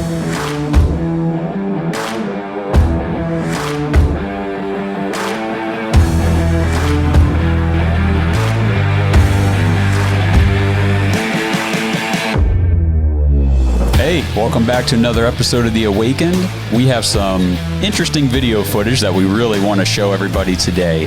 Hey, welcome back to another episode of The Awakened. We have some interesting video footage that we really want to show everybody today.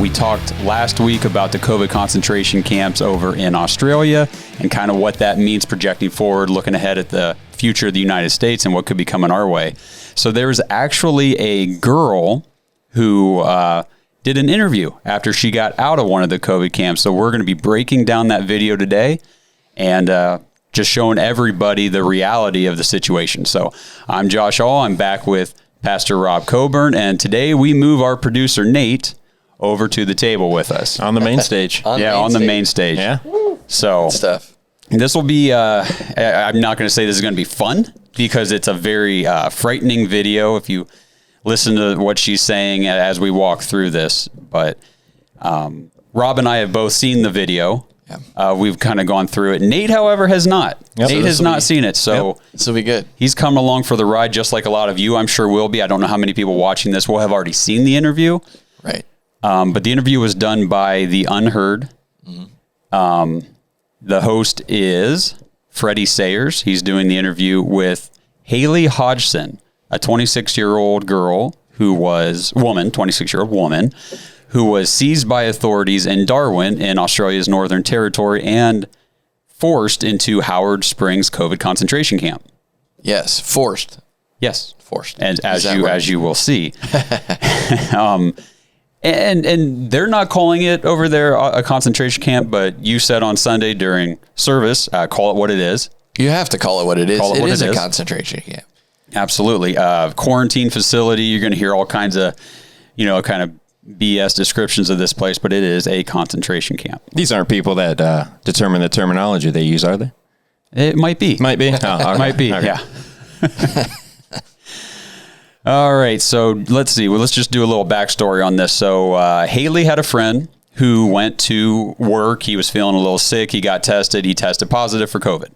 We talked last week about the COVID concentration camps over in Australia and kind of what that means projecting forward, looking ahead at the future of the United States and what could be coming our way. So there's actually a girl who did an interview after she got out of one of the COVID camps. So we're going to be breaking down that video today and just showing everybody the reality of the situation. So I'm Josh Hall. I'm back with Pastor Rob Coburn, and today we move our producer Nate over to the table with us on the main stage. On the main stage. Yeah. So good stuff. This will be. I'm not going to say this is going to be fun because it's a very frightening video. If you listen to what she's saying as we walk through this, but Rob and I have both seen the video. Yeah. We've kind of gone through it. Nate, however, has not. Yep. Nate has not seen it. So this will be good. He's come along for the ride, just like a lot of you, I'm sure, will be. I don't know how many people watching this will have already seen the interview. Right. But the interview was done by the UnHerd. Mm-hmm. The host is Freddie Sayers. He's doing the interview with Haley Hodgson, a 26-year-old girl who was 26-year-old woman, who was seized by authorities in Darwin in Australia's Northern Territory and forced into Howard Springs COVID concentration camp. Yes, forced. Yes, forced. And as you will see, and they're not calling it over there a concentration camp, but you said on Sunday during service, call it what it is. You have to call it what it is. It is a concentration camp. Absolutely, quarantine facility. You're going to hear all kinds of, kind of BS descriptions of this place, but it is a concentration camp. These aren't people that determine the terminology they use, are they? It might be. Might be? Oh, okay. Might be, okay. Yeah. All right, so let's see. Well, let's just do a little backstory on this. So Haley had a friend who went to work. He was feeling a little sick. He got tested. He tested positive for COVID.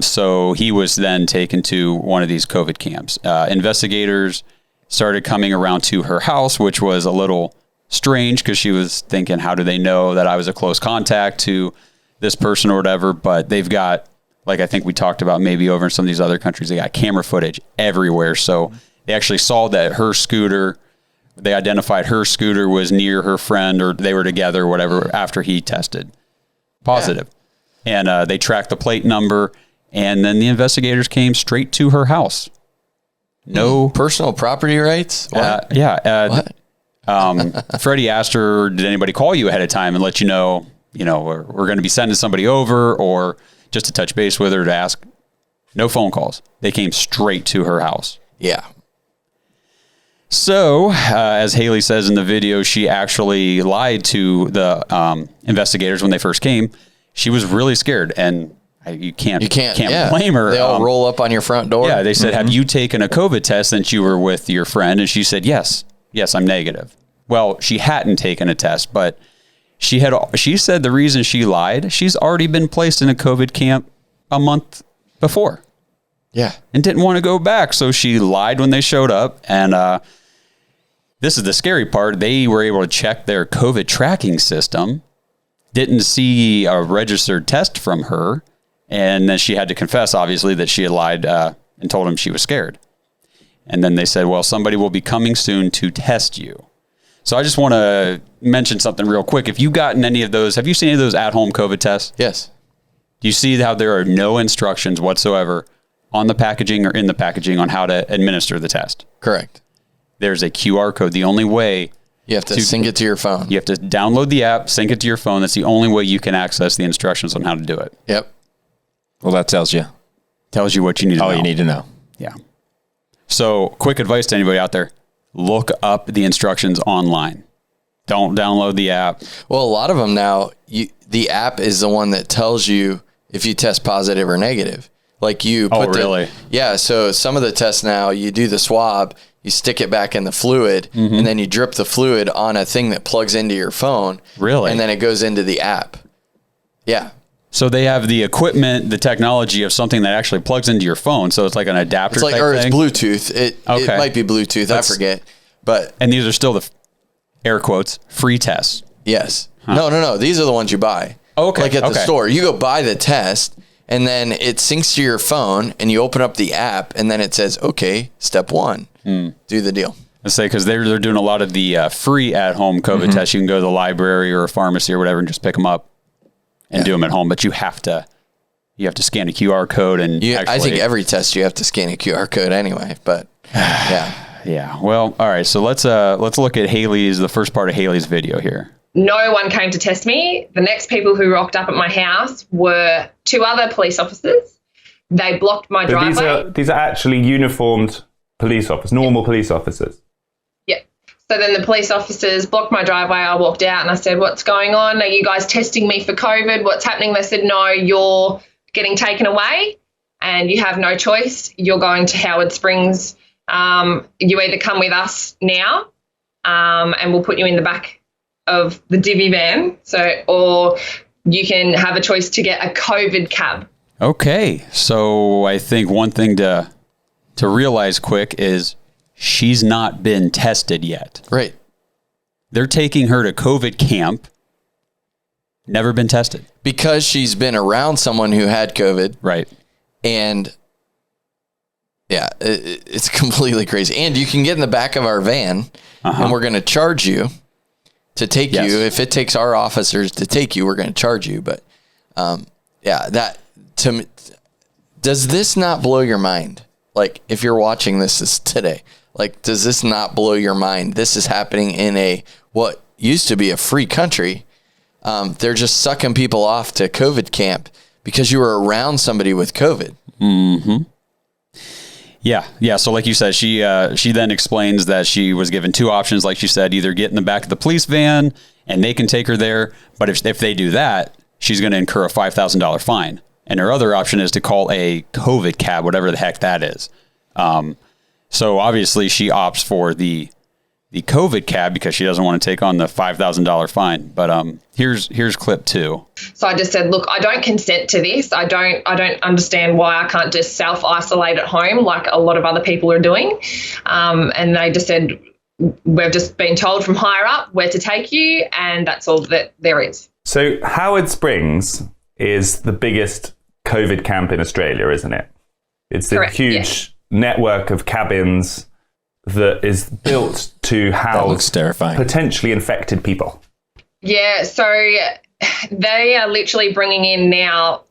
So he was then taken to one of these COVID camps. Investigators started coming around to her house, which was a little strange because she was thinking, how do they know that I was a close contact to this person or whatever? But they've got, like I think we talked about maybe over in some of these other countries, they got camera footage everywhere. So they actually saw that they identified her scooter was near her friend or they were together or whatever after he tested positive. Yeah. And they tracked the plate number, and then the investigators came straight to her house. No personal property rights. What? What? Freddie asked her, "Did anybody call you ahead of time and let you know? We're going to be sending somebody over, or just to touch base with her to ask?" No phone calls. They came straight to her house. Yeah. So, as Haley says in the video, she actually lied to the investigators when they first came. She was really scared, and you can't blame her. They all roll up on your front door. Yeah, they said, have you taken a COVID test since you were with your friend? And she said, yes, I'm negative. Well, she hadn't taken a test, but she said the reason she lied, she's already been placed in a COVID camp a month before. Yeah. And didn't want to go back. So she lied when they showed up. And this is the scary part. They were able to check their COVID tracking system, didn't see a registered test from her. And then she had to confess, obviously, that she had lied and told him she was scared. And then they said, well, somebody will be coming soon to test you. So I just want to mention something real quick. If you've gotten any of those, have you seen any of those at-home COVID tests? Yes. Do you see how there are no instructions whatsoever on the packaging or in the packaging on how to administer the test? Correct. There's a QR code. The only way... You have to sync it to your phone. You have to download the app, sync it to your phone. That's the only way you can access the instructions on how to do it. Yep. Well, that tells you what you need to know. All you need to know. Yeah. So, quick advice to anybody out there. Look up the instructions online. Don't download the app. Well, a lot of them now, the app is the one that tells you if you test positive or negative. Like you put really? Yeah, so some of the tests now, you do the swab, you stick it back in the fluid, and then you drip the fluid on a thing that plugs into your phone. Really? And then it goes into the app. Yeah. So they have the equipment, the technology of something that actually plugs into your phone. So it's like an adapter. It's like, type or thing. it's Bluetooth. It might be Bluetooth. I forget. But and these are still the air quotes free tests. Yes. Huh. No. These are the ones you buy. Okay. Like at the store, you go buy the test, and then it syncs to your phone, and you open up the app, and then it says, "Okay, step 1, do the deal." I say because they're doing a lot of the free at home COVID tests. You can go to the library or a pharmacy or whatever and just pick them up and do them at home. But you have to scan a QR code and I think every test you have to scan a QR code anyway. But yeah. Yeah. Well, all right. So let's look at the first part of Haley's video here. No one came to test me. The next people who rocked up at my house were 2 other police officers. They blocked my driveway. These are actually uniformed police officers, normal police officers. Yeah. So then the police officers blocked my driveway. I walked out and I said, "What's going on? Are you guys testing me for COVID? What's happening?" They said, "No, you're getting taken away and you have no choice. You're going to Howard Springs. You either come with us now and we'll put you in the back of the divvy van, or you can have a choice to get a COVID cab." Okay. So I think one thing to realize quick is she's not been tested yet. Right. They're taking her to COVID camp. Never been tested. Because she's been around someone who had COVID. Right. And yeah, it's completely crazy. And you can get in the back of our van and we're going to charge you to take you. If it takes our officers to take you, we're going to charge you. But does this not blow your mind? Like, if you're watching this today, like, does this not blow your mind? This is happening in what used to be a free country. They're just sucking people off to COVID camp because you were around somebody with COVID. Mm-hmm. Yeah. So like you said, she then explains that she was given 2 options. Like she said, either get in the back of the police van and they can take her there. But if they do that, she's going to incur a $5,000 fine. And her other option is to call a COVID cab, whatever the heck that is. So obviously she opts for the COVID cab because she doesn't want to take on the $5,000 fine. But here's clip 2. So I just said, "Look, I don't consent to this. I don't understand why I can't just self-isolate at home like a lot of other people are doing." And they just said, "We've just been told from higher up where to take you, and that's all that there is." So Howard Springs is the biggest COVID camp in Australia, isn't it? It's a huge network of cabins that is built to house potentially infected people. Yeah, so they are literally bringing in now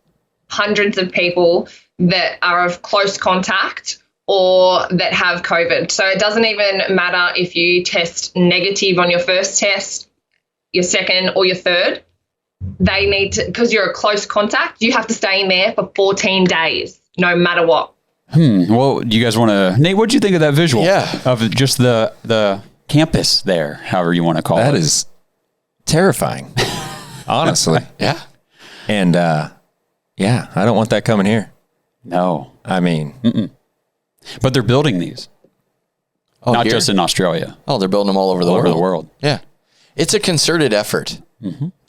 hundreds of people that are of close contact or that have COVID. So it doesn't even matter if you test negative on your first test, your second or your third. They need to, because you're a close contact, you have to stay in there for 14 days, no matter what. Well, do you guys want to, Nate, what'd you think of that visual? Yeah. Of just the campus there, however you want to call it. That is terrifying, honestly. Yeah. And, I don't want that coming here. No. I mean. But they're building these. Not just in Australia. Oh, they're building them all over the world. Yeah. It's a concerted effort.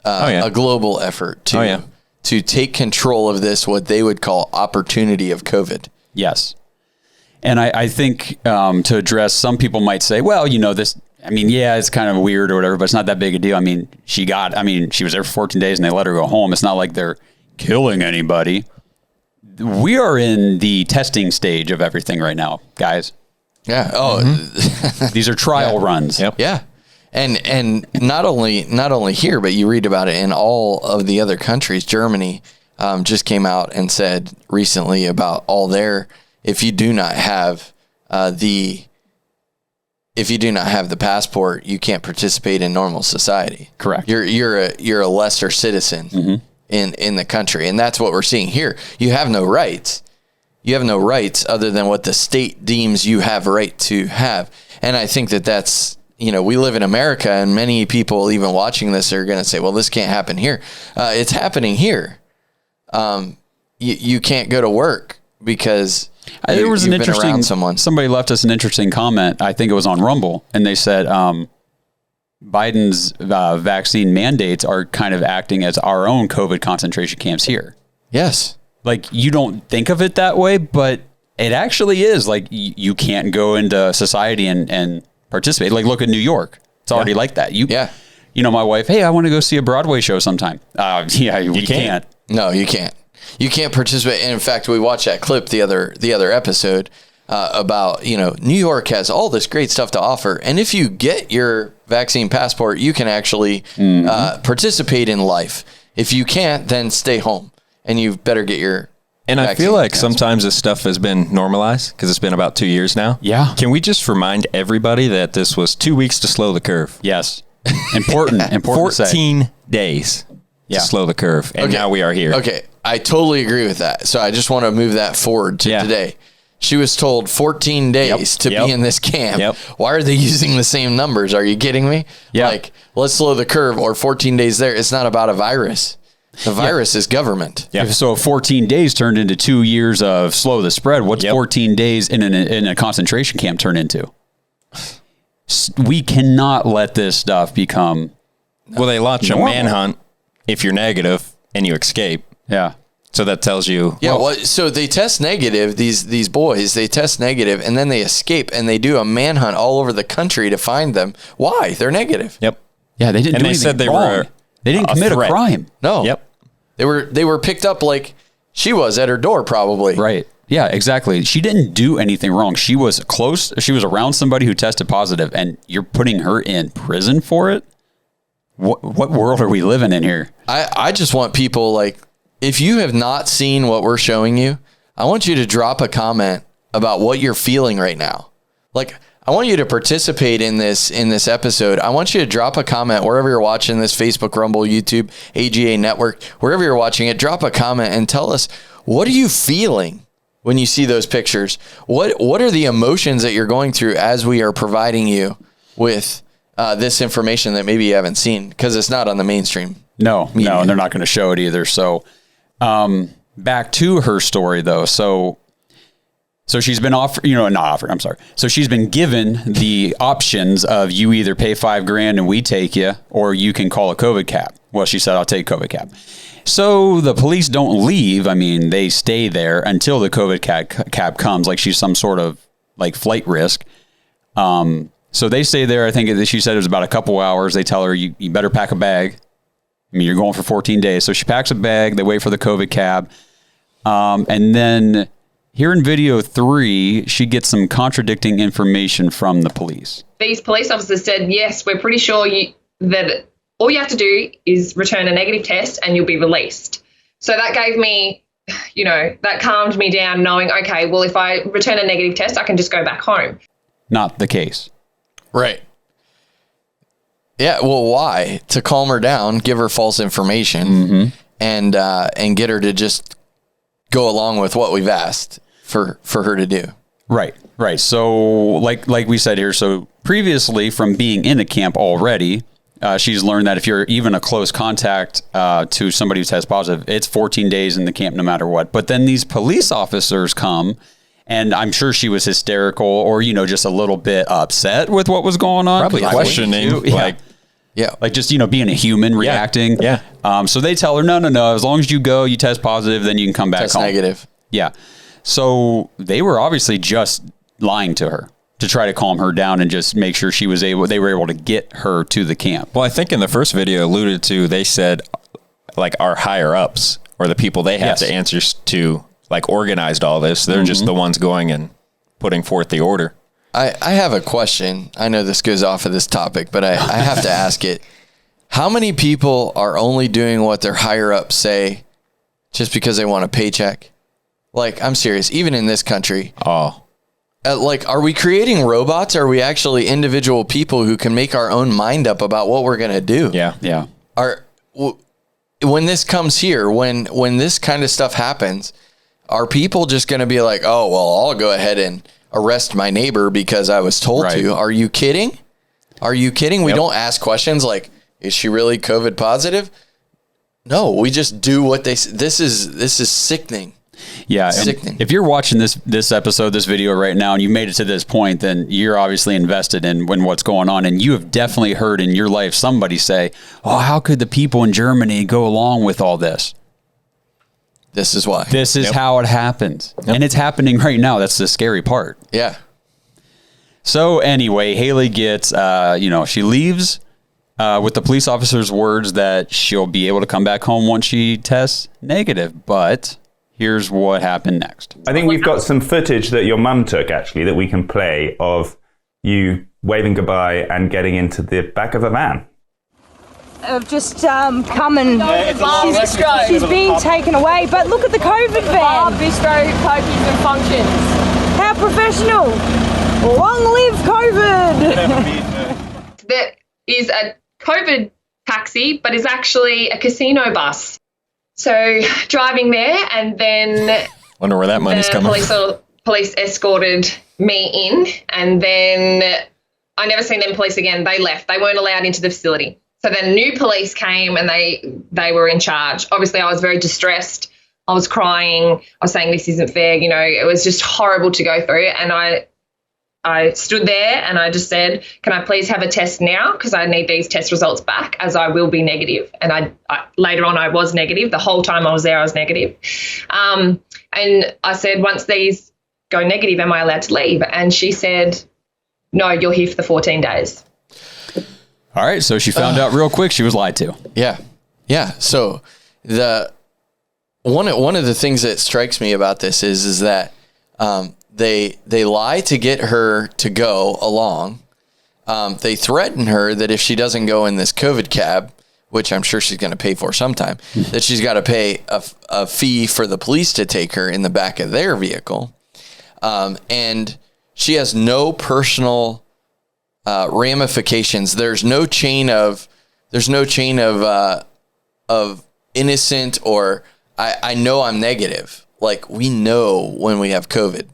A global effort to take control of this, what they would call opportunity of COVID. Yes. And I think to address, some people might say, well, this, it's kind of weird or whatever, but it's not that big a deal. She was there for 14 days and they let her go home. It's not like they're killing anybody. We are in the testing stage of everything right now, guys. Yeah. Oh, these are trial runs. Yep. Yeah. And not only here, but you read about it in all of the other countries. Germany just came out and said recently about all if you do not have the passport, you can't participate in normal society. Correct. You're a lesser citizen in the country, and that's what we're seeing here. You have no rights. You have no rights other than what the state deems you have right to have. And I think that's. We live in America, and many people even watching this are going to say, well, this can't happen here. It's happening here. You can't go to work because there was an interesting, someone. Somebody left us an interesting comment. I think it was on Rumble, and they said, Biden's vaccine mandates are kind of acting as our own COVID concentration camps here. Yes. Like, you don't think of it that way, but it actually is. Like, you can't go into society and participate. Like, look at New York. It's already like that. You know, my wife, hey, I want to go see a Broadway show sometime. You can't. No, you can't. You can't participate. And in fact, we watched that clip the other episode about, you know, New York has all this great stuff to offer. And if you get your vaccine passport, you can actually participate in life. If you can't, then stay home. And you better get your And I feel like sometimes this stuff has been normalized because it's been about 2 years now. Yeah. Can we just remind everybody that this was 2 weeks to slow the curve? Yes. Important 14 days to slow the curve. And now we are here. Okay. I totally agree with that. So I just want to move that forward to today. She was told 14 days to be in this camp. Why are they using the same numbers? Are you kidding me? Like, let's slow the curve, or 14 days there. It's not about a virus. The virus is government. So 14 days turned into 2 years of slow the spread. What's 14 days in a concentration camp turn into? We cannot let this stuff become. Well, they launch normal. A manhunt if you're negative and you escape. Yeah. So that tells you. Yeah. Well, so they test negative. These boys, they test negative, and then they escape, and they do a manhunt all over the country to find them. Why? They're negative. Yep. Yeah, they didn't. And do they said they wrong. were. They didn't commit a crime. No. Yep. They were picked up like she was at her door, probably. Right. Yeah, exactly. She didn't do anything wrong. She was close. She was around somebody who tested positive, and you're putting her in prison for it? What world are we living in here? I just want people, like, if you have not seen what we're showing you, I want you to drop a comment about what you're feeling right now. Like, I want you to participate in this episode. I want you to drop a comment wherever you're watching this, Facebook, Rumble, YouTube, AGA Network, wherever you're watching it. Drop a comment and tell us, what are you feeling when you see those pictures? What are the emotions that you're going through as we are providing you with this information that maybe you haven't seen, because it's not on the mainstream. No, and they're not going to show it either. So back to her story, though. So she's been So she's been given the options of, you either pay $5,000 and we take you, or you can call a COVID cap. Well, she said, I'll take COVID cap. So the police don't leave. I mean, they stay there until the COVID cap comes, like she's some sort of like flight risk. So they stay there. I think she said it was about a couple hours. They tell her, you better pack a bag. I mean, you're going for 14 days. So she packs a bag. They wait for the COVID cab. And then here in video 3, she gets some contradicting information from the police. These police officers said, yes, we're pretty sure that all you have to do is return a negative test and you'll be released. So that gave me, that calmed me down, knowing, okay, well, if I return a negative test, I can just go back home. Not the case. Right. Yeah. Well, why? To calm her down, give her false information, and get her to just go along with what we've asked for her to do. Right. So like we said here, so previously, from being in a camp already, she's learned that if you're even a close contact to somebody who tests positive, it's 14 days in the camp no matter what. But then these police officers come, and I'm sure she was hysterical or, just a little bit upset with what was going on. Probably questioning, like just, being a human reacting. Yeah. So they tell her, no, as long as you go, you test positive, then you can come back test home. Negative. Yeah. So they were obviously just lying to her to try to calm her down and just make sure they were able to get her to the camp. Well, I think in the first video alluded to, they said like our higher ups, or the people they have to answer to, like, organized all this. They're just the ones going and putting forth the order. I have a question. I know this goes off of this topic, but I have to ask it. How many people are only doing what their higher ups say just because they want a paycheck? Like, I'm serious. Even in this country. Oh. Are we creating robots? Or are we actually individual people who can make our own mind up about what we're going to do? Yeah. When this comes here, when this kind of stuff happens, are people just going to be like, oh, well, I'll go ahead and arrest my neighbor because I was told to? Are you kidding? We don't ask questions like, is she really COVID positive? No, we just do what they say. This is sickening. Yeah. Sickening. If you're watching this episode, this video right now, and you made it to this point, then you're obviously invested in what's going on. And you have definitely heard in your life somebody say, oh, how could the people in Germany go along with all this? This is why. This is how it happens. Yep. And it's happening right now. That's the scary part. Yeah. So anyway, Haley gets, she leaves with the police officer's words that she'll be able to come back home once she tests negative. But here's what happened next. I think we've got some footage that your mum took, actually, that we can play of you waving goodbye and getting into the back of a van. Have just come and she's being taken away. But look at the COVID van. Bistro, pokies and functions. How professional. Long live COVID. That is a COVID taxi, but is actually a casino bus. So driving there, and then Wonder where that money's coming from. Police escorted me in, and then I never seen them police again. They left. They weren't allowed into the facility. So then new police came, and they were in charge. Obviously, I was very distressed. I was crying. I was saying, this isn't fair. It was just horrible to go through. And I stood there and I just said, can I please have a test now? Because I need these test results back, as I will be negative. And I later on, I was negative. The whole time I was there, I was negative. And I said, once these go negative, am I allowed to leave? And she said, no, you're here for the 14 days. All right. So she found out real quick she was lied to. Yeah. Yeah. So one of the things that strikes me about this is that they lie to get her to go along. They threaten her that if she doesn't go in this COVID cab, which I'm sure she's going to pay for sometime, that she's got to pay a fee for the police to take her in the back of their vehicle. And she has no personal ramifications. There's no chain of innocent, or I know I'm negative. Like, we know when we have COVID.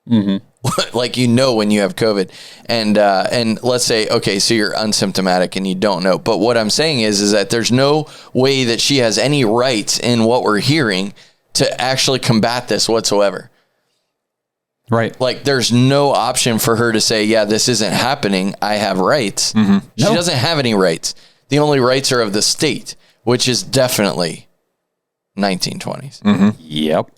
Mm-hmm. Like, when you have COVID, and let's say, okay, so you're unsymptomatic and you don't know. But what I'm saying is that there's no way that she has any rights in what we're hearing to actually combat this whatsoever. Right. Like, there's no option for her to say, yeah, this isn't happening. I have rights. Mm-hmm. She doesn't have any rights. The only rights are of the state, which is definitely 1920s. Mm-hmm. Yep.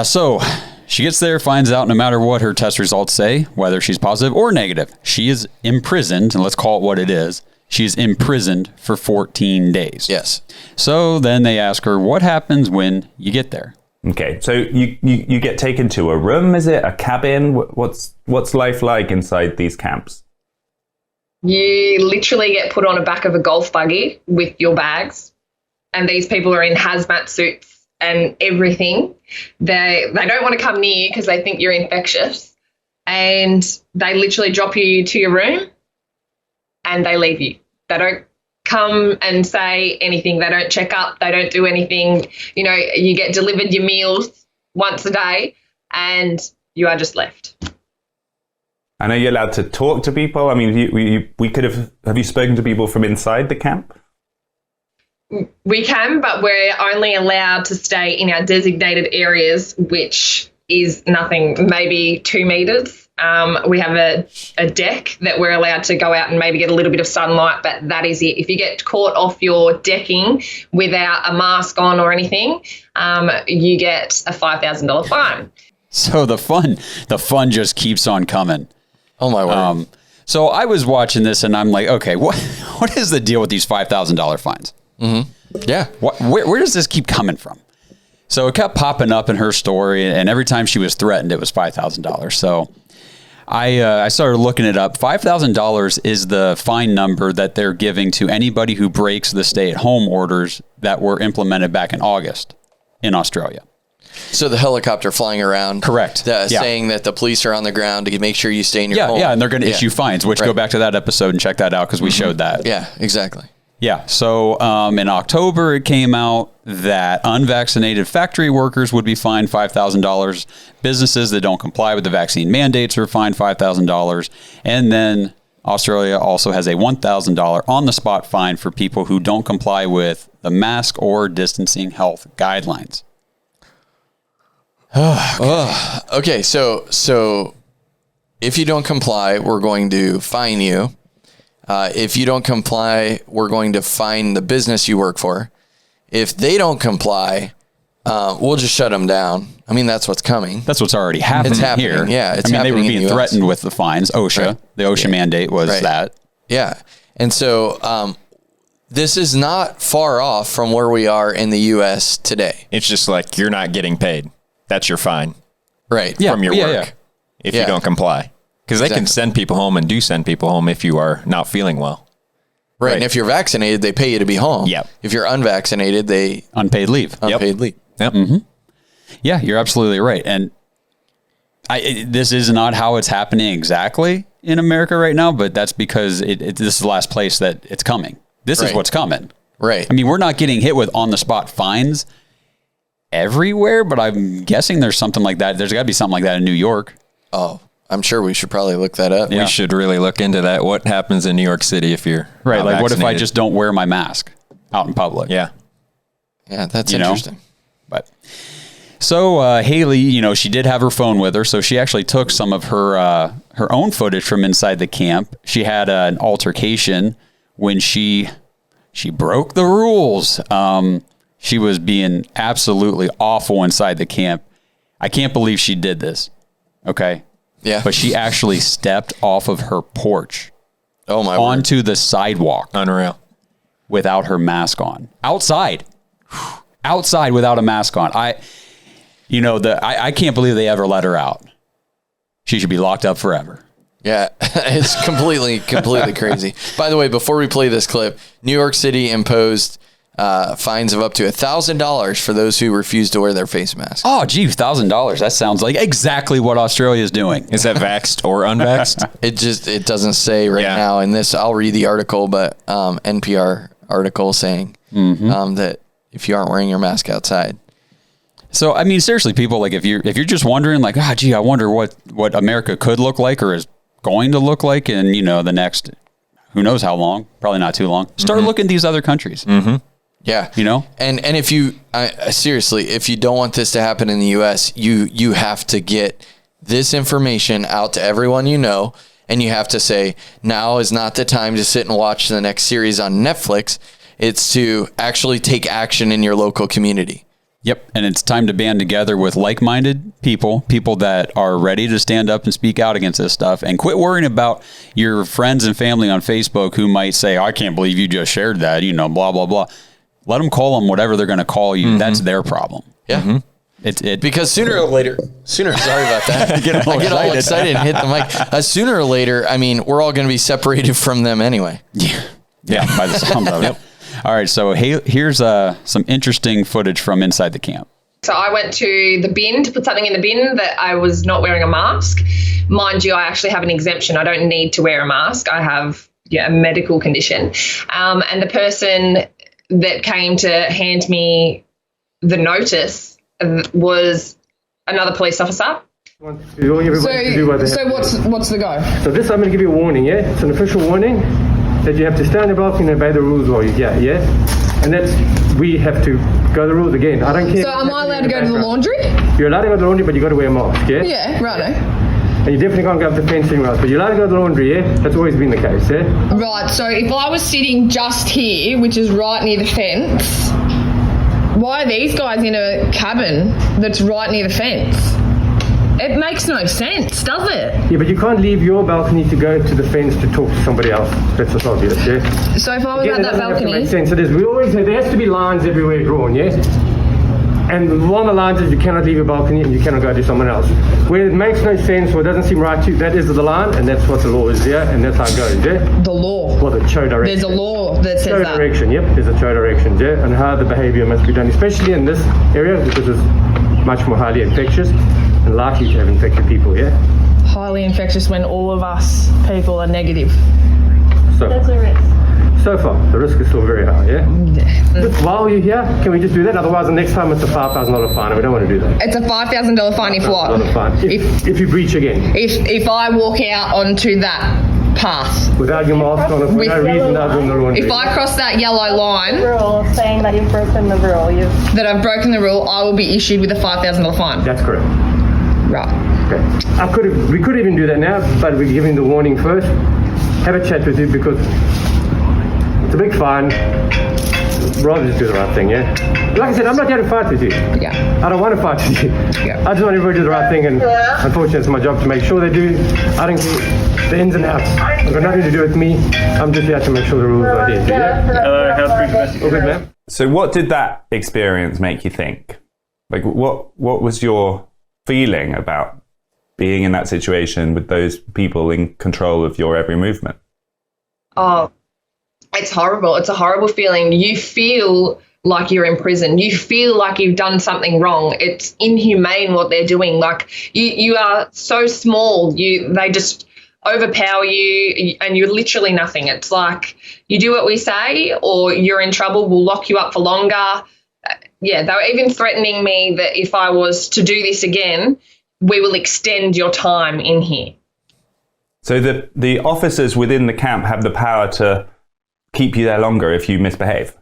So she gets there, finds out no matter what her test results say, whether she's positive or negative, she is imprisoned, and let's call it what it is. She's imprisoned for 14 days. Yes. So then they ask her, what happens when you get there? Okay, so you get taken to a room, is it? A cabin? What's life like inside these camps? You literally get put on the back of a golf buggy with your bags, and these people are in hazmat suits and everything. They don't want to come near you because they think you're infectious, and they literally drop you to your room and they leave you. They don't come and say anything. They don't check up. They don't do anything. You get delivered your meals once a day and you are just left. And are you allowed to talk to people? I mean, we could have you spoken to people from inside the camp? We can, but we're only allowed to stay in our designated areas, which is nothing, maybe 2 meters. We have a deck that we're allowed to go out and maybe get a little bit of sunlight, but that is it. If you get caught off your decking without a mask on or anything, you get a $5,000 fine. So the fun just keeps on coming. Oh my word. So I was watching this and I'm like, okay, what is the deal with these $5,000 fines? Mm-hmm. Yeah. Where does this keep coming from? So it kept popping up in her story, and every time she was threatened, it was $5,000. So I started looking it up. $5,000 is the fine number that they're giving to anybody who breaks the stay-at-home orders that were implemented back in August in Australia. So the helicopter flying around. Correct. Saying that the police are on the ground to make sure you stay in your home. Yeah, and they're going to issue fines, which go back to that episode and check that out because we showed that. Yeah, exactly. Yeah, so in October, it came out that unvaccinated factory workers would be fined $5,000. Businesses that don't comply with the vaccine mandates are fined $5,000. And then Australia also has a $1,000 on-the-spot fine for people who don't comply with the mask or distancing health guidelines. Okay, so if you don't comply, we're going to fine you. If you don't comply, we're going to fine the business you work for. If they don't comply, we'll just shut them down. I mean, that's what's coming. That's what's already happening, here. Yeah, it's they happening were in being the US. threatened with the fines. OSHA, Right. the OSHA mandate was that. Yeah. And so this is not far off from where we are in the U.S. today. It's just like you're not getting paid. That's your fine. Right. From your work if you don't comply. Because they can send people home and do send people home if you are not feeling well. Right. And if you're vaccinated, they pay you to be home. Yep. If you're unvaccinated, they unpaid leave. Unpaid leave. Yep. Mm-hmm. Yeah, you're absolutely right. And this is not how it's happening exactly in America right now, but that's because this is the last place that it's coming. This is what's coming. Right. I mean, we're not getting hit with on-the-spot fines everywhere, but I'm guessing there's something like that. There's got to be something like that in New York. Oh, I'm sure we should probably look that up. We should really look into that. What happens in New York City if you're right? Like, vaccinated? what if I just don't wear my mask out in public? Yeah. Yeah, that's interesting. But so Haley, she did have her phone with her, so she actually took some of her own footage from inside the camp. She had an altercation when she broke the rules. She was being absolutely awful inside the camp. I can't believe she did this. Okay. Yeah. But she actually stepped off of her porch. Oh my onto the sidewalk. Unreal. Without her mask on. Outside without a mask on. I can't believe they ever let her out. She should be locked up forever. Yeah, it's completely crazy. By the way, before we play this clip, New York City imposed fines of up to $1,000 for those who refuse to wear their face mask. Oh, gee, $1,000. That sounds like exactly what Australia is doing. Is that vaxxed or unvaxxed? It doesn't say now in this. I'll read the article, but NPR article saying that if you aren't wearing your mask outside. So, I mean, seriously, people, like if you're just wondering like, I wonder what America could look like or is going to look like in, the next, who knows how long, probably not too long. Start looking at these other countries. Mm-hmm. Yeah. And if you, seriously, if you don't want this to happen in the U.S., you have to get this information out to everyone and you have to say, now is not the time to sit and watch the next series on Netflix. It's to actually take action in your local community. Yep. And it's time to band together with like-minded people that are ready to stand up and speak out against this stuff, and quit worrying about your friends and family on Facebook who might say, I can't believe you just shared that, blah, blah, blah. Let them call them whatever they're going to call you. That's their problem. Yeah. Mm-hmm. Because sooner or later, sorry about that. I get all excited and hit the mic. Sooner or later, I mean, we're all going to be separated from them anyway. Yeah. By the sound of it. All right, so here's some interesting footage from inside the camp. So I went to the bin to put something in the bin that I was not wearing a mask. Mind you, I actually have an exemption. I don't need to wear a mask. I have a medical condition. And the person that came to hand me the notice was another police officer. So what's the go? So this, I'm going to give you a warning, yeah? It's an official warning that you have to stand in the balcony and obey the rules while you get, yeah? And we have to go the rules again. I don't care. So am I allowed to go to the laundry? You're allowed to go to the laundry, but you got to wear a mask, yeah? Yeah, righto. And you definitely can't go up the fence anywhere else, but you're allowed to go to the laundry, yeah? That's always been the case, yeah? Right, so if I was sitting just here, which is right near the fence, why are these guys in a cabin that's right near the fence? It makes no sense, does it? Yeah, but you can't leave your balcony to go to the fence to talk to somebody else. That's just obvious, yeah? So if I was at that balcony... Make sense. So there has to be lines everywhere drawn, yeah? And one of the lines is you cannot leave your balcony and you cannot go to someone else. Where it makes no sense or it doesn't seem right to you, that is the line, and that's what the law is, yeah? And that's how it goes, yeah? The law? Well, the show direction. There's a law that says that. Show direction, yep. There's a show direction, yeah? And how the behavior must be done, especially in this area because it's much more highly infectious and likely to have infected people, yeah? Highly infectious when all of us people are negative. So, that's a risk. So far, the risk is still very high, yeah? While you're here, can we just do that? Otherwise, the next time it's a $5,000 fine, and we don't want to do that. It's a $5,000 fine if what? Fine. If you breach again. If I walk out onto that Pass. Without your mask on, for no reason other than the laundry. If I cross that yellow line, Rule saying that you've broken the rule. that I've broken the rule, I will be issued with a $5,000 fine. That's correct. Right. Okay. We could even do that now, but we're giving the warning first. Have a chat with you because it's a big fine. Rather just do the right thing, yeah? Like I said, I'm not here to fight with you. Yeah. I don't want to fight with you. Yeah. I just want everybody to do the right thing, and unfortunately, it's my job to make sure they do. I don't care the ins and outs. It's got nothing to do with me. I'm just here to make sure the rules are adhered to, yeah? Hello, how's All good, man? So what did that experience make you think? Like, what was your feeling about being in that situation with those people in control of your every movement? Oh, it's horrible. It's a horrible feeling. You feel like you're in prison. You feel like you've done something wrong. It's inhumane what they're doing. Like you are so small. They just overpower you and you're literally nothing. It's like you do what we say or you're in trouble. We'll lock you up for longer. Yeah, they were even threatening me that if I was to do this again, we will extend your time in here. So the officers within the camp have the power to keep you there longer if you misbehave?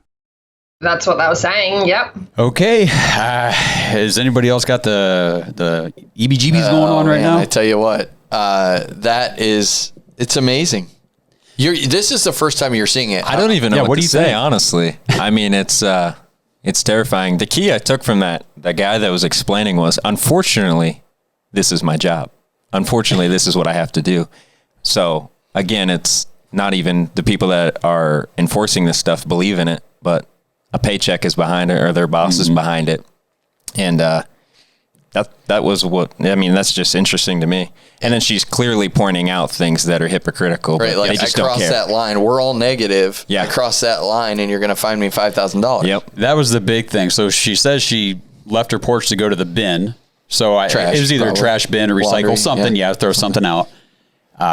That's what they were saying, yep. Okay. Has anybody else got the EBGBs going on right now? I tell you what, it's amazing. This is the first time you're seeing it. I don't even know what do to you say, think? honestly. I mean, it's terrifying. The key I took from that guy that was explaining was, unfortunately, this is my job. Unfortunately, this is what I have to do. So, again, it's not even the people that are enforcing this stuff believe in it, but a paycheck is behind it or their boss is behind it. And that was that's just interesting to me. And then she's clearly pointing out things that are hypocritical. Right, like they just I don't cross care. that line. We're all negative. Yeah. I cross that line and you're going to fine me $5,000. Yep. That was the big thing. So she says she left her porch to go to the bin. So it was either a trash bin or recycle Laundry, something. Yeah, throw something out.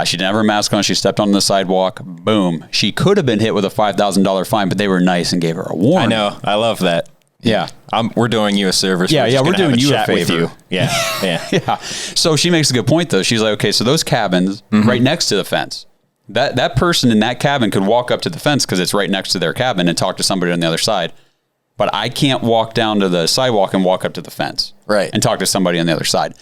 She didn't have her mask on. She stepped on the sidewalk. Boom. She could have been hit with a $5,000 fine, but they were nice and gave her a warning. I know. I love that. Yeah. We're doing you a service. We're doing you a favor. With you. Yeah. Yeah. Yeah. So she makes a good point, though. She's like, okay, so those cabins right next to the fence, that person in that cabin could walk up to the fence because it's right next to their cabin and talk to somebody on the other side. But I can't walk down to the sidewalk and walk up to the fence. Right. And talk to somebody on the other side.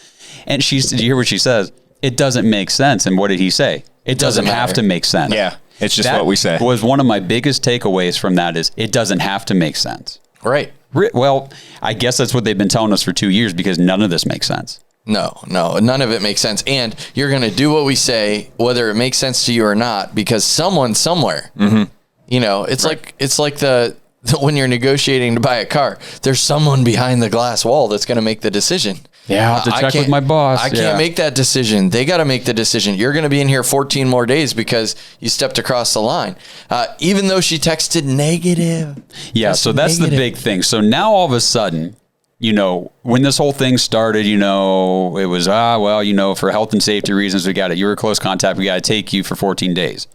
And did you hear what she says? It doesn't make sense. And what did he say? It doesn't have to make sense. Yeah. It's just what we say. Was one of my biggest takeaways from that is it doesn't have to make sense. Right. Well, I guess that's what they've been telling us for 2 years because none of this makes sense. No, none of it makes sense. And you're going to do what we say, whether it makes sense to you or not, because someone somewhere, it's like when you're negotiating to buy a car, there's someone behind the glass wall that's going to make the decision. Yeah, I'll have to check with my boss. I can't make that decision. They got to make the decision. You're going to be in here 14 more days because you stepped across the line. Even though she texted negative. Yeah, so that's the big thing. So now all of a sudden, when this whole thing started, it was, for health and safety reasons, you were a close contact. We got to take you for 14 days.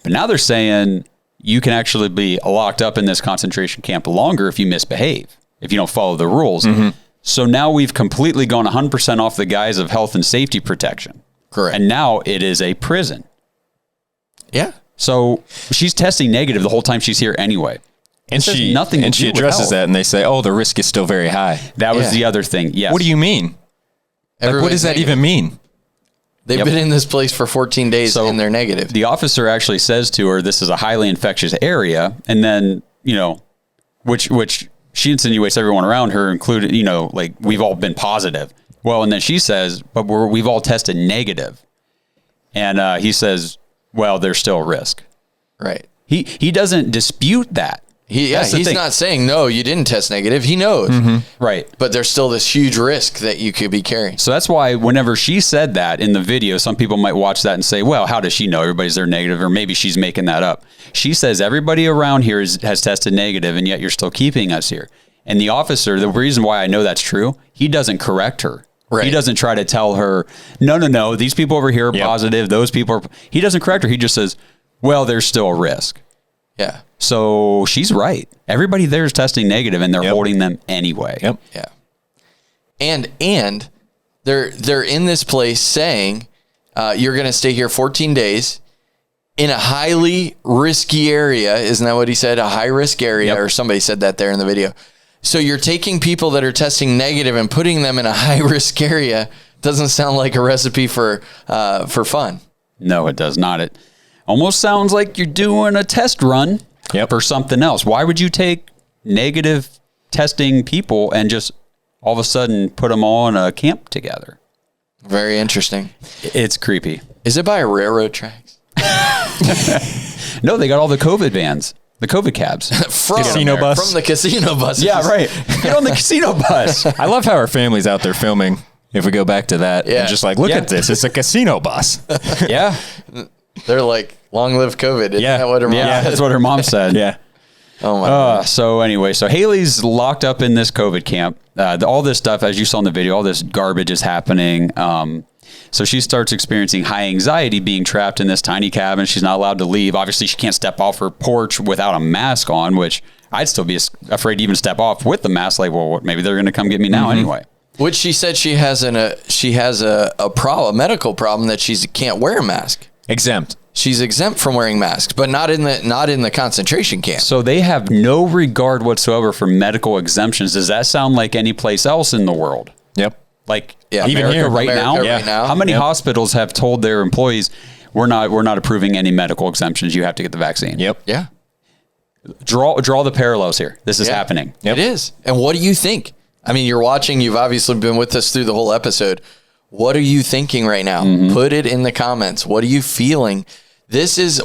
But now they're saying you can actually be locked up in this concentration camp longer if you misbehave, if you don't follow the rules. So now we've completely gone 100% off the guise of health and safety protection. Correct. And now it is a prison. Yeah. So she's testing negative the whole time she's here anyway. And she addresses that and they say, oh, the risk is still very high. That was the other thing. Yes. What do you mean? What does that even mean? They've been in this place for 14 days and they're negative. The officer actually says to her, this is a highly infectious area. And then, which she insinuates everyone around her, included, we've all been positive. Well, and then she says, but we've all tested negative. And he says, well, there's still a risk. Right. He doesn't dispute that. He's not saying, no, you didn't test negative. He knows. Right. But there's still this huge risk that you could be carrying. So that's why whenever she said that in the video, some people might watch that and say, well, how does she know everybody's there negative? Or maybe she's making that up. She says everybody around here has tested negative and yet you're still keeping us here. And the officer, the reason why I know that's true, he doesn't correct her. Right. He doesn't try to tell her, no, these people over here are positive. Those people are... He doesn't correct her. He just says, well, there's still a risk. Yeah. So she's right. Everybody there is testing negative and they're holding them anyway. Yep. Yeah. And they're in this place saying, you're going to stay here 14 days in a highly risky area. Isn't that what he said? A high risk area, or somebody said that there in the video. So you're taking people that are testing negative and putting them in a high risk area. Doesn't sound like a recipe for fun. No, it does not. It almost sounds like you're doing a test run for something else. Why would you take negative testing people and just all of a sudden put them all in a camp together? Very interesting. It's creepy. Is it by railroad tracks? No, they got all the COVID vans. The COVID cabs. From the casino buses. Yeah, right. Get on the casino bus. I love how our family's out there filming. If we go back to that, and just like, look at this. It's a casino bus. Yeah. They're like, long live COVID. Isn't that what her mom said? That's what her mom said. Yeah. Oh, my God. So anyway, so Haley's locked up in this COVID camp. All this stuff, as you saw in the video, all this garbage is happening. So she starts experiencing high anxiety being trapped in this tiny cabin. She's not allowed to leave. Obviously, she can't step off her porch without a mask on, which I'd still be afraid to even step off with the mask. Like, well, maybe they're going to come get me now anyway. Which she said she has a medical problem that she can't wear a mask. Exempt. She's exempt from wearing masks, but not in the concentration camp. So they have no regard whatsoever for medical exemptions. Does that sound like any place else in the world? Yep. Like even America here, right now? right now. How many hospitals have told their employees, we're not approving any medical exemptions. You have to get the vaccine. Yep. Yeah. Draw the parallels here. This is happening. It is. And what do you think? I mean, you're watching. You've obviously been with us through the whole episode. What are you thinking right now? Put it in the comments. What are you feeling? This is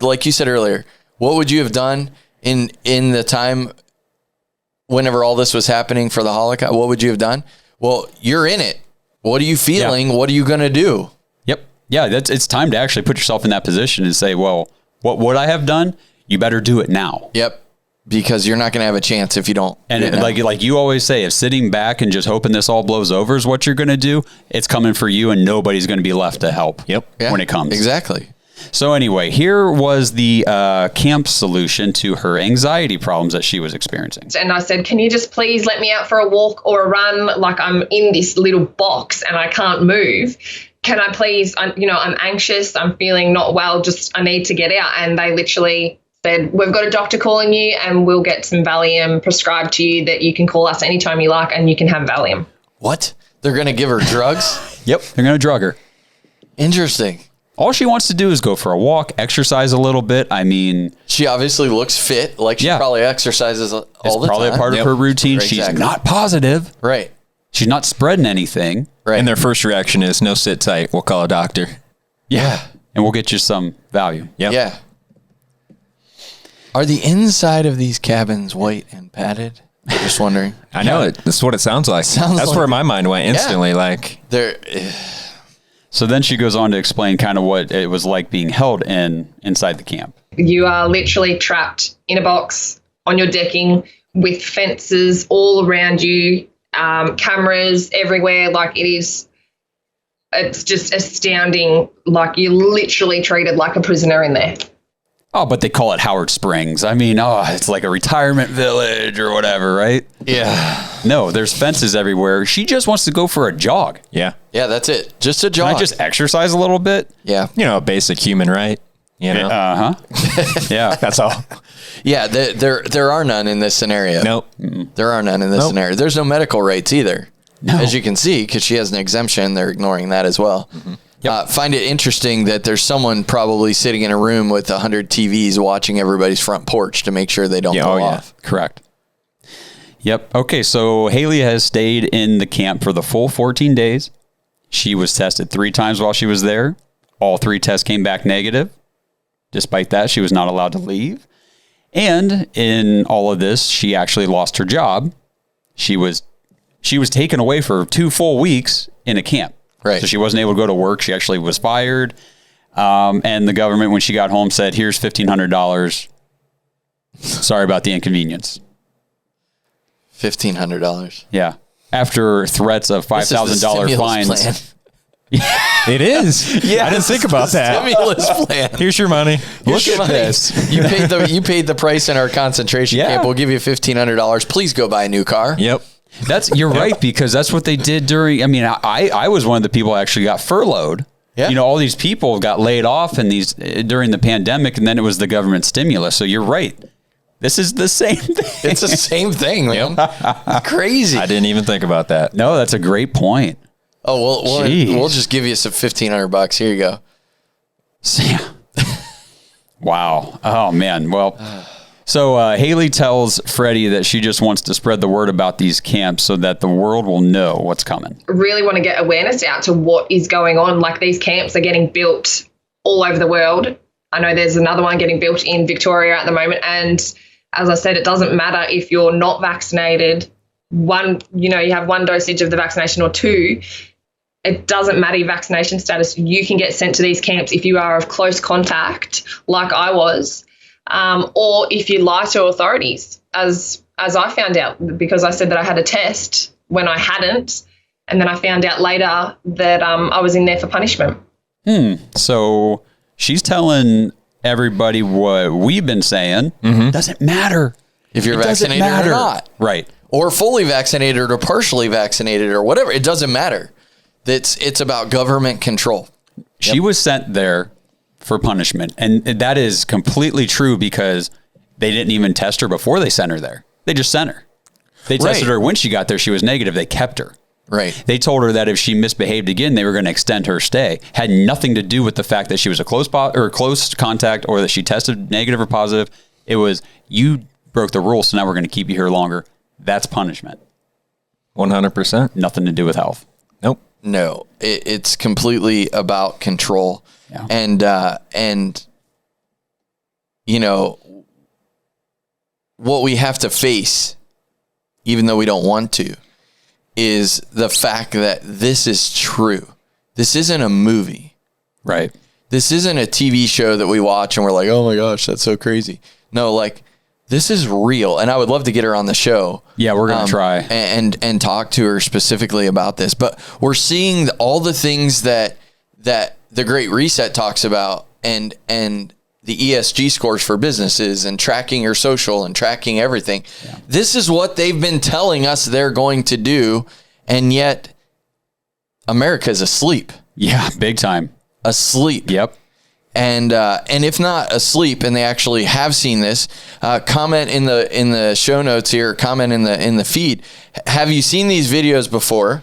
like you said earlier. What would you have done in the time whenever all this was happening for the Holocaust? What would you have done? Well, you're in it. What are you feeling? Yeah. What are you going to do? Yep. Yeah, it's time to actually put yourself in that position and say, well, what would I have done? You better do it now. Yep. Because you're not going to have a chance if you don't. And like you always say, if sitting back and just hoping this all blows over is what you're going to do, it's coming for you and nobody's going to be left to help when it comes. Exactly. So anyway, here was the camp solution to her anxiety problems that she was experiencing. And I said, can you just please let me out for a walk or a run? Like, I'm in this little box and I can't move. Can I please, I'm anxious. I'm feeling not well. I need to get out. And they literally said, we've got a doctor calling you and we'll get some Valium prescribed to you that you can call us anytime you like and you can have Valium. What? They're going to give her drugs? Yep. They're going to drug her. Interesting. All she wants to do is go for a walk, exercise a little bit. I mean, she obviously looks fit. Like she probably exercises all the time. It's probably a part of her routine. Exactly. She's not positive. Right. She's not spreading anything. Right. And their first reaction is, no, sit tight. We'll call a doctor. Yeah. And we'll get you some Valium. Yep. Yeah. Are the inside of these cabins white and padded? I'm just wondering. I know it. That's what it sounds like. That's where my mind went instantly. Like they're. So then she goes on to explain kind of what it was like being held inside the camp. You are literally trapped in a box on your decking with fences all around you, cameras everywhere. Like it's just astounding. Like you're literally treated like a prisoner in there. Oh, but they call it Howard Springs. I mean, it's like a retirement village or whatever, right? Yeah. No, there's fences everywhere. She just wants to go for a jog. Yeah. Yeah, that's it. Just a jog. Can I just exercise a little bit? Yeah. A basic human right. Uh-huh. Yeah. That's all. Yeah, there are none in this scenario. Nope. There are none in this scenario. There's no medical rights either. No. As you can see, because she has an exemption, they're ignoring that as well. Mm-hmm. Yep. Find it interesting that there's someone probably sitting in a room with 100 TVs watching everybody's front porch to make sure they don't go off. Correct. Yep. Okay, so Haley has stayed in the camp for the full 14 days. She was tested 3 times while she was there. All 3 tests came back negative. Despite that, she was not allowed to leave. And in all of this, she actually lost her job. She was taken away for 2 full weeks in a camp. Right. So she wasn't able to go to work. She actually was fired. And the government, when she got home, said, here's $1,500. Sorry about the inconvenience. $1,500. Yeah. After threats of $5,000 fines. It is. Yeah. I didn't think about that. Stimulus plan. Here's your money. Look at this. You paid the price in our concentration camp. We'll give you $1,500. Please go buy a new car. Yep. You're right, because that's what they did during. I mean, I was one of the people who actually got furloughed Yeah. You know, all these people got laid off during the pandemic, and then it was the government stimulus. So you're right. This is the same thing. It's the same thing, man. Crazy. I didn't even think about that. No, that's a great point. Oh, we'll just give you some $1,500. Here you go. Sam. Wow. Oh, man. Well, so Haley tells Freddie that she just wants to spread the word about these camps so that the world will know what's coming. Really want to get awareness out to what is going on. Like, these camps are getting built all over the world. I know there's another one getting built in Victoria at the moment. And as I said, it doesn't matter if you're not vaccinated. You have one dosage of the vaccination or two. It doesn't matter your vaccination status. You can get sent to these camps if you are of close contact, like I was. Or if you lie to authorities, as I found out, because I said that I had a test when I hadn't, and then I found out later that I was in there for punishment. So she's telling everybody what we've been saying. Doesn't matter if you're vaccinated or not. Right. Or fully vaccinated or partially vaccinated or whatever. It doesn't matter. It's about government control. She was sent there for punishment. And that is completely true because they didn't even test her before they sent her there. They just sent her. They tested her when she got there. She was negative. They kept her. Right. They told her that if she misbehaved again, they were going to extend her stay. Had nothing to do with the fact that she was a close contact or that she tested negative or positive. It was, you broke the rules, so now we're going to keep you here longer. That's punishment. 100%. Nothing to do with health. Nope. No, it's completely about control. Yeah. And what we have to face, even though we don't want to, is the fact that this is true. This isn't a movie. Right. This isn't a TV show that we watch and we're like, oh my gosh, that's so crazy. No, like, this is real. And I would love to get her on the show. Yeah, we're going to try. And talk to her specifically about this. But we're seeing all the things that the Great Reset talks about and the ESG scores for businesses and tracking your social and tracking everything. Yeah. This is what they've been telling us they're going to do. And yet America's asleep. Yeah, big time. Asleep. Yep. And if not asleep, and they actually have seen this, comment in the show notes here, comment in the feed. Have you seen these videos before?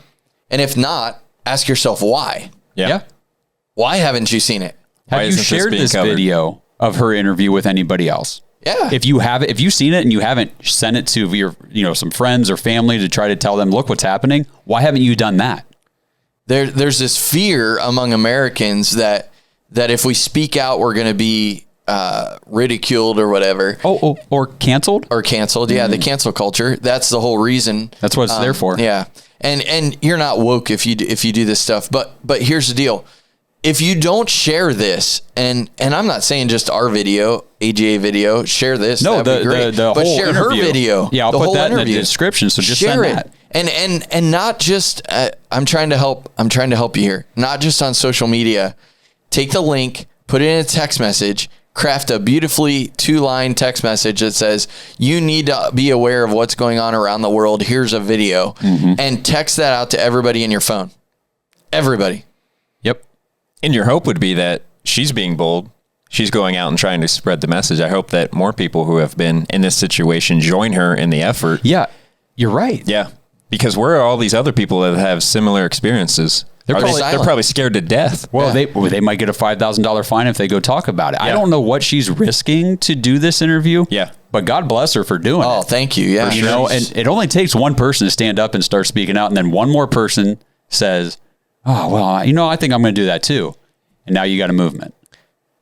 And if not, ask yourself why. Yeah. Why haven't you seen it? Have you shared this video of her interview with anybody else? Yeah. If you've seen it and you haven't sent it to your some friends or family to try to tell them, look what's happening, why haven't you done that? There's this fear among Americans that if we speak out, we're going to be ridiculed or whatever. Or canceled? Or canceled. Yeah, the cancel culture. That's the whole reason. That's what it's there for. Yeah. And you're not woke if you do this stuff. But here's the deal. If you don't share this, and I'm not saying just our video, AGA video, share this. No, the but whole share interview. Her video. Yeah, I'll put that in the description. So just share send that. And not just. I'm trying to help you here. Not just on social media. Take the link, put it in a text message, craft a beautifully 2-line text message that says, you need to be aware of what's going on around the world. Here's a video. And text that out to everybody in your phone. Everybody. Yep. And your hope would be that she's being bold. She's going out and trying to spread the message. I hope that more people who have been in this situation join her in the effort. Yeah, you're right. Yeah. Because where are all these other people that have similar experiences? They're probably scared to death. Well, they might get a $5,000 fine if they go talk about it. Yeah. I don't know what she's risking to do this interview. Yeah. But God bless her for doing it. Oh, thank you. Yeah. And it only takes one person to stand up and start speaking out. And then one more person says, oh, well, I think I'm going to do that too. And now you got a movement.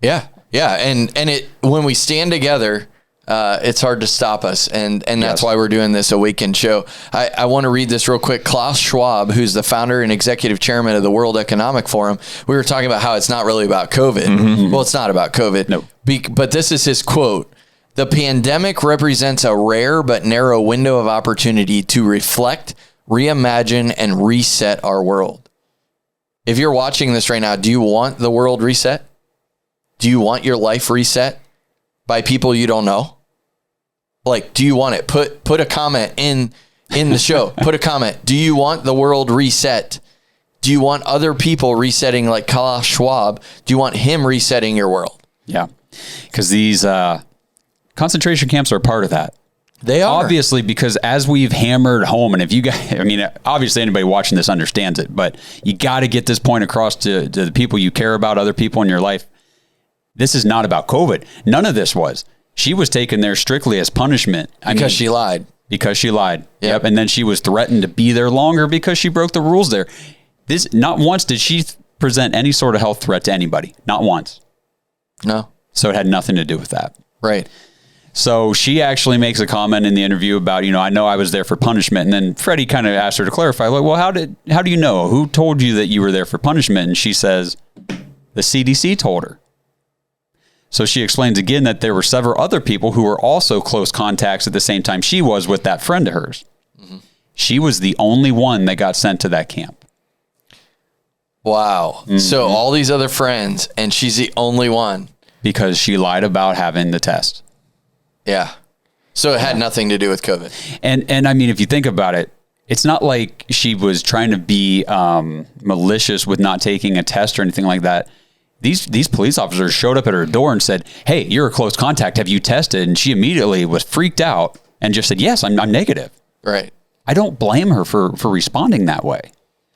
Yeah. Yeah. And when we stand together, it's hard to stop us. And that's why we're doing this Awaken show. I want to read this real quick. Klaus Schwab, who's the founder and executive chairman of the World Economic Forum, we were talking about how it's not really about COVID. Well, it's not about COVID. No. But this is his quote. The pandemic represents a rare but narrow window of opportunity to reflect, reimagine, and reset our world. If you're watching this right now, do you want the world reset? Do you want your life reset by people you don't know? Like, do you want it? Put a comment in the show. Put a comment. Do you want the world reset? Do you want other people resetting like Klaus Schwab? Do you want him resetting your world? Yeah. Because these concentration camps are a part of that. They are. Obviously, because as we've hammered home, and if you guys, I mean, obviously anybody watching this understands it, but you got to get this point across to the people you care about, other people in your life. This is not about COVID. None of this was. She was taken there strictly as punishment. Because she lied. Because she lied. Yep. And then she was threatened to be there longer because she broke the rules there. Not once did she present any sort of health threat to anybody. Not once. No. So it had nothing to do with that. Right. So she actually makes a comment in the interview about, I know I was there for punishment. And then Freddie kind of asked her to clarify, like, well, how do you know? Who told you that you were there for punishment? And she says, the CDC told her. So she explains again that there were several other people who were also close contacts at the same time she was with that friend of hers. Mm-hmm. She was the only one that got sent to that camp. Wow. Mm-hmm. So all these other friends, and she's the only one. Because she lied about having the test. Yeah. So it had nothing to do with COVID. And I mean, if you think about it, it's not like she was trying to be malicious with not taking a test or anything like that. These police officers showed up at her door and said, hey, you're a close contact. Have you tested? And she immediately was freaked out and just said, yes, I'm negative. Right. I don't blame her for responding that way,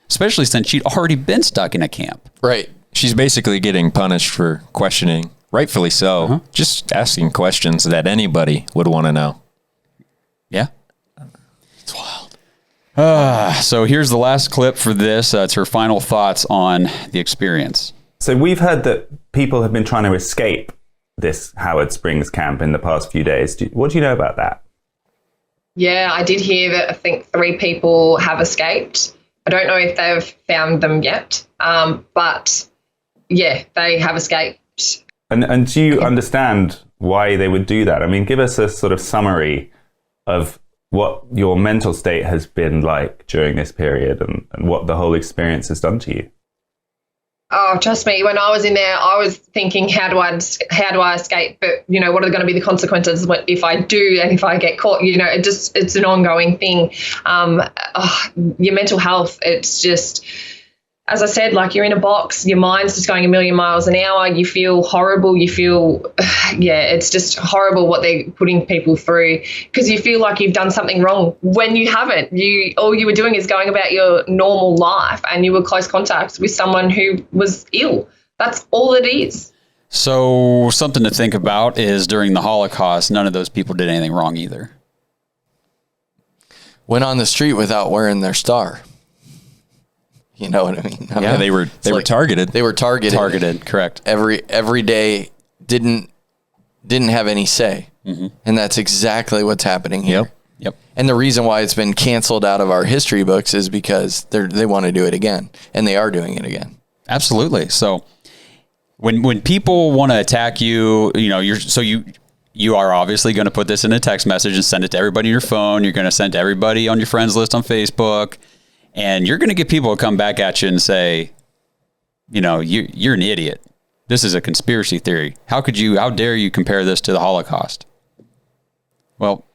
especially since she'd already been stuck in a camp. Right. She's basically getting punished for questioning. Rightfully so. Just asking questions that anybody would want to know. Yeah. It's wild. So here's the last clip for this. It's her final thoughts on the experience. So we've heard that people have been trying to escape this Howard Springs camp in the past few days. What do you know about that? Yeah, I did hear that I think 3 people have escaped. I don't know if they've found them yet, but yeah, they have escaped. And do you understand why they would do that? I mean, give us a sort of summary of what your mental state has been like during this period and what the whole experience has done to you. Oh, trust me, when I was in there, I was thinking, how do I escape? But, what are going to be the consequences if I do and if I get caught? It's an ongoing thing. Your mental health, it's just, as I said, like you're in a box, your mind's just going a million miles an hour. You feel horrible. You feel, it's just horrible what they're putting people through because you feel like you've done something wrong when you haven't. All you were doing is going about your normal life and you were close contact with someone who was ill. That's all it is. So something to think about is during the Holocaust, none of those people did anything wrong either. Went on the street without wearing their star. You know what I mean? They were targeted. They were targeted. Targeted, correct. Every day didn't have any say. Mm-hmm. And that's exactly what's happening here. Yep. And the reason why it's been canceled out of our history books is because they want to do it again, and they are doing it again. Absolutely. So when people want to attack you, you are obviously going to put this in a text message and send it to everybody on your phone. You're going to send to everybody on your friends list on Facebook. And you're going to get people to come back at you and say, you're an idiot. This is a conspiracy theory. How dare you compare this to the Holocaust? Well,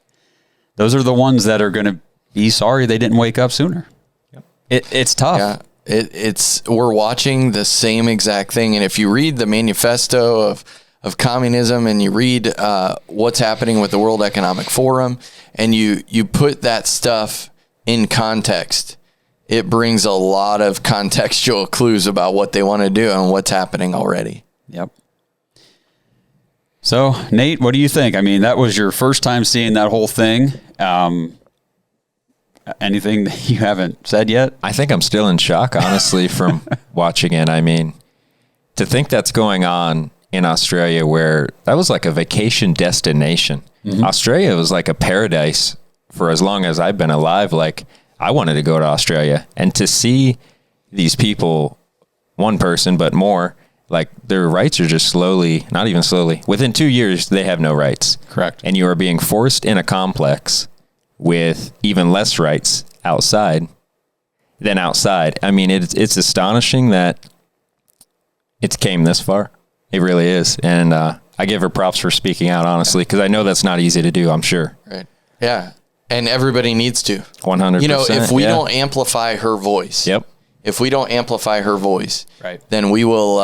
those are the ones that are going to be sorry they didn't wake up sooner. Yep. It's tough. Yeah, we're watching the same exact thing. And if you read the manifesto of communism and you read what's happening with the World Economic Forum and you put that stuff in context, it brings a lot of contextual clues about what they want to do and what's happening already. Yep. So, Nate, what do you think? I mean, that was your first time seeing that whole thing. Anything that you haven't said yet? I think I'm still in shock, honestly, from watching it. I mean, to think that's going on in Australia, where that was like a vacation destination. Mm-hmm. Australia was like a paradise for as long as I've been alive. Like, I wanted to go to Australia, and to see these people, one person, but more, like their rights are just not even slowly. Within 2 years, they have no rights. Correct. And you are being forced in a complex with even less rights outside than outside. I mean, it's astonishing that it's came this far. It really is. And I give her props for speaking out, honestly, because I know that's not easy to do, I'm sure. Right. Yeah. And everybody needs to. 100%. If we don't amplify her voice, if we don't amplify her voice, Right. then we will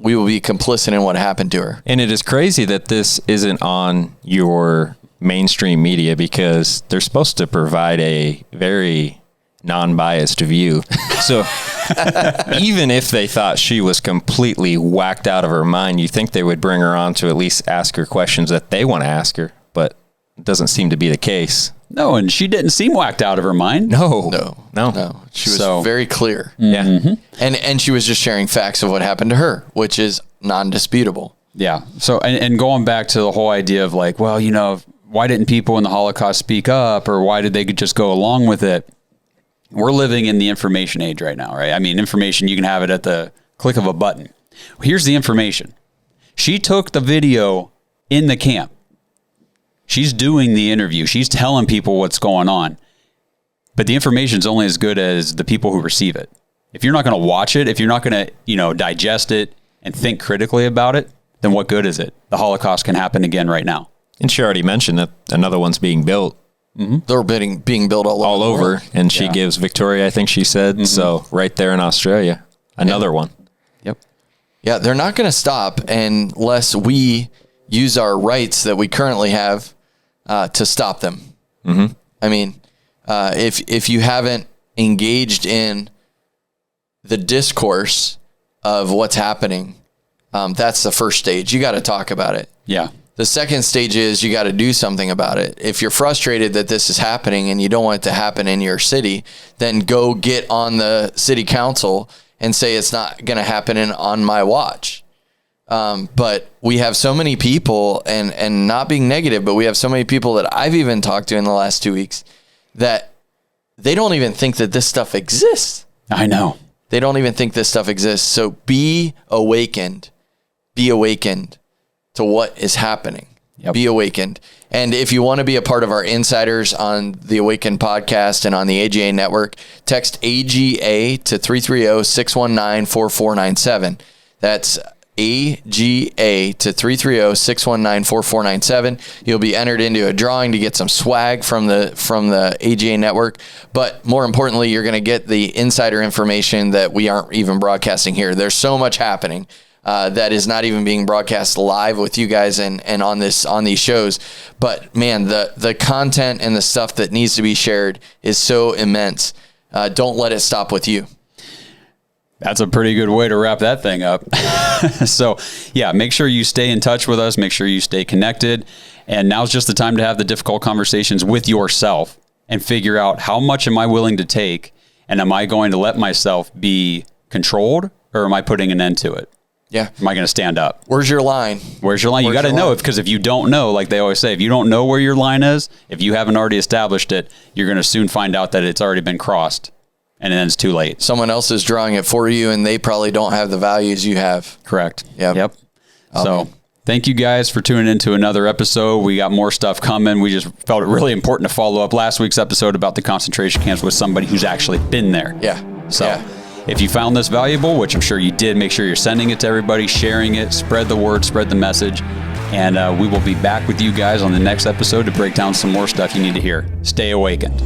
be complicit in what happened to her. And it is crazy that this isn't on your mainstream media because they're supposed to provide a very non-biased view. So even if they thought she was completely whacked out of her mind, you think they would bring her on to at least ask her questions that they want to ask her, but it doesn't seem to be the case. No, and she didn't seem whacked out of her mind. No. She was very clear. Yeah. And she was just sharing facts of what happened to her, which is non-disputable. Yeah. So, and going back to the whole idea of like, well, why didn't people in the Holocaust speak up, or why did they just go along with it? We're living in the information age right now, right? I mean, information, you can have it at the click of a button. Here's the information. She took the video in the camp. She's doing the interview. She's telling people what's going on. But the information is only as good as the people who receive it. If you're not going to watch it, if you're not going to, digest it and think critically about it, then what good is it? The Holocaust can happen again right now. And she already mentioned that another one's being built. Mm-hmm. They're being built all over. And she gives Victoria, I think she said. Mm-hmm. So right there in Australia, another one. Yep. Yeah, they're not going to stop unless we use our rights that we currently have to stop them. Mm-hmm. I mean, if you haven't engaged in the discourse of what's happening, that's the first stage. You got to talk about it. Yeah. The second stage is you got to do something about it. If you're frustrated that this is happening and you don't want it to happen in your city, then go get on the city council and say it's not going to happen on my watch. But we have so many people, and not being negative, but we have so many people that I've even talked to in the last 2 weeks that they don't even think that this stuff exists. I know. They don't even think this stuff exists. So be awakened. Be awakened to what is happening. Yep. Be awakened. And if you want to be a part of our insiders on the Awakened podcast and on the AGA network, text AGA to 330-619-4497. That's AGA to 330-619-4497. You'll be entered into a drawing to get some swag from the AGA network. But more importantly, you're going to get the insider information that we aren't even broadcasting here. There's so much happening that is not even being broadcast live with you guys and on these shows. But man, the content and the stuff that needs to be shared is so immense. Don't let it stop with you. That's a pretty good way to wrap that thing up. So yeah, make sure you stay in touch with us. Make sure you stay connected. And now's just the time to have the difficult conversations with yourself and figure out, how much am I willing to take? And am I going to let myself be controlled, or am I putting an end to it? Yeah. Am I going to stand up? Where's your line? Where's your line? You got to know it, because if you don't know, like they always say, if you don't know where your line is, if you haven't already established it, you're going to soon find out that it's already been crossed, and then it's too late. Someone else is drawing it for you, and they probably don't have the values you have. Correct. Yep. So thank you guys for tuning into another episode. We got more stuff coming. We just felt it really important to follow up last week's episode about the concentration camps with somebody who's actually been there. Yeah. So if you found this valuable, which I'm sure you did, make sure you're sending it to everybody, sharing it, spread the word, spread the message. And we will be back with you guys on the next episode to break down some more stuff you need to hear. Stay awakened.